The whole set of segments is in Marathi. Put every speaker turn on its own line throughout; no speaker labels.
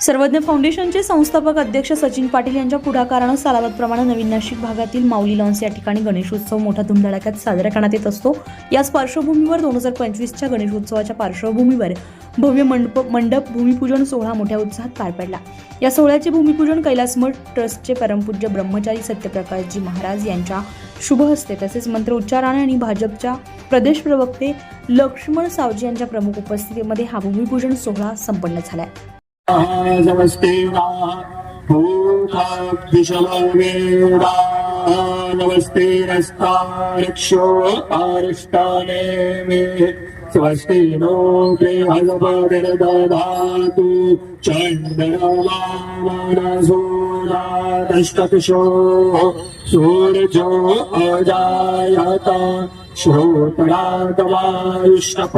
सर्वज्ञ फाउंडेशनचे संस्थापक अध्यक्ष सचिन पाटील यांच्या पुढाकारानं सालाबादप्रमाणे नवीन नाशिक भागातील माऊली लॉन्स या ठिकाणी गणेशोत्सव मोठ्या धुमधडाक्यात साजरा करण्यात येत असतो। याच पार्श्वभूमीवर 2025च्या गणेशोत्सवाच्या पार्श्वभूमीवर भव्य मंडप भूमिपूजन सोहळा मोठ्या उत्साहात पार पडला। या सोहळ्याचे भूमिपूजन कैलास मठ ट्रस्टचे परमपूज्य ब्रह्मचारी सत्यप्रकाशजी महाराज यांच्या शुभ हस्ते तसेच मंत्रोच्चाराने आणि भाजपच्या प्रदेश प्रवक्ते लक्ष्मण सावजी यांच्या प्रमुख उपस्थितीमध्ये हा भूमिपूजन सोहळा संपन्न झाला।
नमस्ते नमस्ते रस्तारक्षो आरष्टाने मे स्वस्ति नो दधातु चंद्रमानसूराष्टकशो सूर्यो अजायता।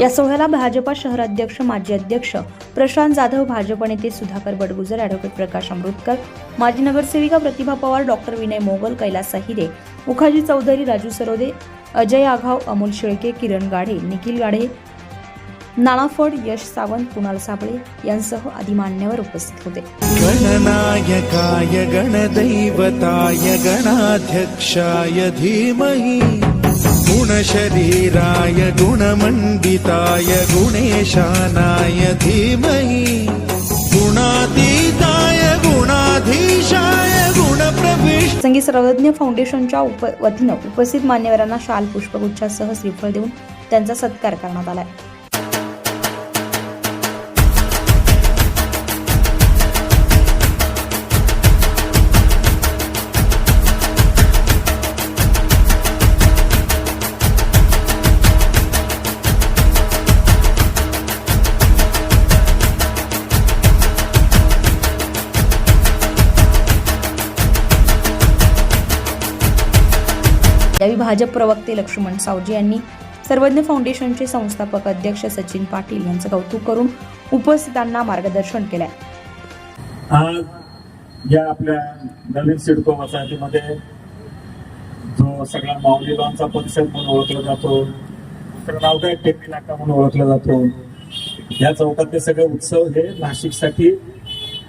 या सोहळ्याला भाजपा शहराध्यक्ष माजी अध्यक्ष प्रशांत जाधव, भाजप नेते सुधाकर बडगुजर, ॲडव्होकेट प्रकाश अमृतकर, माजी नगरसेविका प्रतिभा पवार, डॉक्टर विनय मोगल, कैलास साहिरे, मुखाजी चौधरी, राजू सरोदे, अजय आघाव, अमोल शेळके, किरण गाढे, निखिल गाढे, नानाफड, यश सावंत, कुणाल साबळे यांसह आदी मान्यवर उपस्थित होते।
गणनायकाय गणदैवताय गणाध्यक्षाय धीमहि गुणशरीराय गुणमंडिताय गुणेशानाय धीमहि गुणातीताय गुणाधीशाय गुणप्रविष्ट।
संगीत सर्वज्ञ फाउंडेशनच्या वतीनं उपस्थित मान्यवरांना शाल, पुष्पगुच्छासह श्रीफळ देऊन त्यांचा सत्कार करण्यात आला। यावेळी भाजप प्रवक्ते लक्ष्मण सावजी यांनी सर्वज्ञ फाउंडेशनचे संस्थापक अध्यक्ष सचिन पाटील यांचं कौतुक करून उपस्थितांना मार्गदर्शन केले।
आज या आपल्या नवीन सिडको वसाहतीमध्ये जो सगळा माऊली लॉनचा परिसर म्हणून ओळखला जातो, नावगाव टेकडी नाका म्हणून ओळखला जातो, या चौकातले सगळे उत्सव हे नाशिकसाठी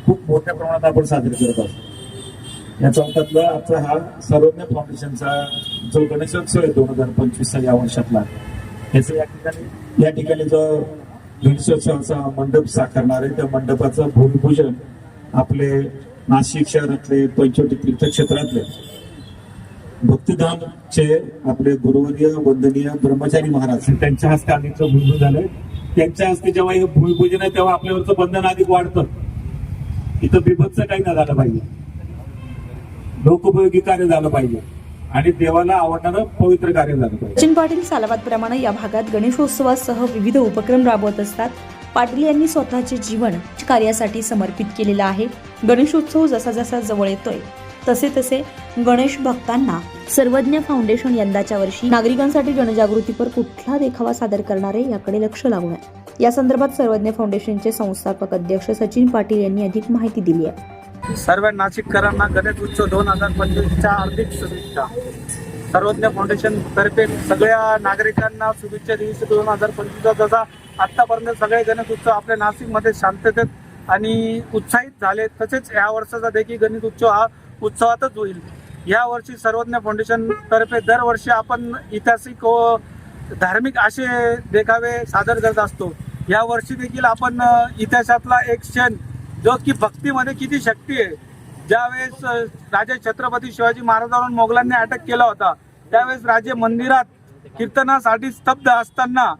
खूप मोठ्या प्रमाणात आपण साजरे करत असतो। या चौकातला आजचा हा सर्वज्ञ फाउंडेशनचा जो गणेशोत्सव आहे 2025 या वर्षातला, याचं या ठिकाणी जो गणेशोत्सवाचा मंडप साकारणार आहे, त्या मंडपाचं भूमिपूजन आपले नाशिक शहरातले पंचवटी तीर्थक्षेत्रातले भक्तिधामचे आपले गुरुवर्य वंदनीय ब्रह्मचारी महाराज त्यांच्या हस्ते आम्ही भूमिपूजन झालंय। त्यांच्या हस्ते जेव्हा हे भूमिपूजन आहे तेव्हा आपल्यावरचं बंधन अधिक वाढतं। इथं बिभत्स काही नाही झालं पाहिजे, लोकोपयोगी कार्य झालं पाहिजे आणि देवाला आवडणारं पवित्र कार्य झालं पाहिजे।
सचिन पाटील सालाबादप्रमाणे या भागात गणेशोत्सवासह विविध उपक्रम राबवत असतात। पाटील यांनी स्वतःचे जीवन कार्यासाठी समर्पित केलेलं आहे। गणेशोत्सव जसा जसा जवळ येतोय तसे तसे गणेश भक्तांना सर्वज्ञ फाउंडेशन यंदाच्या वर्षी नागरिकांसाठी जनजागृतीपर कुठला देखावा सादर करणार आहे याकडे लक्ष लागून आहे। या संदर्भात सर्वज्ञ फाउंडेशनचे संस्थापक अध्यक्ष सचिन पाटील यांनी अधिक माहिती दिली आहे।
सर्व नाशिककरांना गणेश उत्सव 2025च्या हार्दिक शुभेच्छा। सर्वज्ञ फाउंडेशन तर्फे सगळ्या नागरिकांना शुभेच्छा दिवशी 2025 जसा आतापर्यंत सगळे गणेश उत्सव आपल्या नाशिकमध्ये शांततेत आणि उत्साहित झाले, तसेच या वर्षाचा देखील गणेश उत्सव हा उत्सवातच होईल। या वर्षी सर्वज्ञ फाउंडेशन तर्फे दरवर्षी आपण ऐतिहासिक व धार्मिक असे देखावे सादर करत असतो। या वर्षी देखील आपण इतिहासातला एक क्षण जो की भक्तीमध्ये किती शक्ती आहे, ज्यावेळेस राजे छत्रपती शिवाजी महाराजांवर मोगलांनी अटक केला होता, त्यावेळेस राजे मंदिरात कीर्तनासाठी स्तब्ध असताना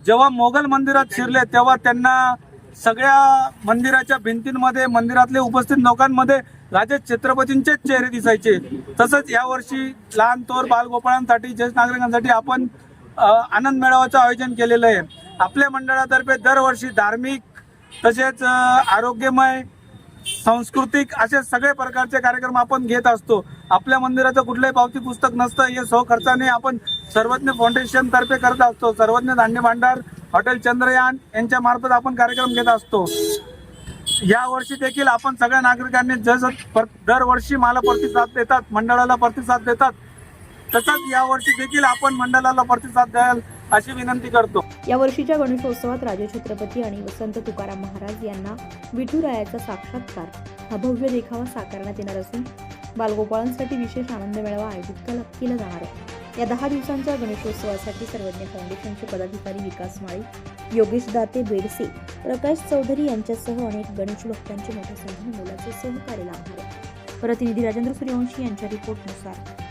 जेव्हा मोगल मंदिरात शिरले तेव्हा त्यांना सगळ्या मंदिराच्या भिंतींमध्ये मंदिरातले उपस्थित लोकांमध्ये राजे छत्रपतींचेच चेहरे दिसायचे। तसंच यावर्षी लहान थोर बालगोपाळांसाठी ज्येष्ठ नागरिकांसाठी आपण आनंद मेळाव्याचं आयोजन केलेलं आहे। आपल्या मंडळातर्फे दरवर्षी धार्मिक तसेच आरोग्यमय सांस्कृतिक असे सगळे प्रकारचे कार्यक्रम आपण घेत असतो। आपल्या मंदिराचं कुठलंही पावती पुस्तक नसतं, हे स्वखर्चाने आपण सर्वज्ञ फाउंडेशन तर्फे करत असतो। सर्वज्ञ धान्य भांडार, हॉटेल चंद्रयान यांच्या मार्फत आपण कार्यक्रम घेत असतो। या वर्षी देखील आपण सगळ्या नागरिकांनी जसं दरवर्षी मला प्रतिसाद देतात, मंडळाला प्रतिसाद देतात, तसंच यावर्षी देखील आपण मंडळाला प्रतिसाद द्याल अशी विनंती करतो।
या वर्षीच्या गणेशोत्सवात राजे छत्रपती आणि वसंत तुकाराम महाराज यांना विठुरायाचा साक्षात्कार हा भव्य देखावा साकारण्यात येणार असून बालगोपाळांसाठी विशेष आनंद मेळावा आयोजित केला जाणार आहे। या 10 दिवसांच्या गणेशोत्सवासाठी सर्वज्ञ फाउंडेशनचे पदाधिकारी विकास माळी, योगेश दाते बेडसे, प्रकाश चौधरी यांच्यासह अनेक गणेश भक्तांचे मोठ्या संख्येने मोलाचे सहकार्य लाभणार आहे। प्रतिनिधी राजेंद्र सूर्यवंशी यांच्या रिपोर्टनुसार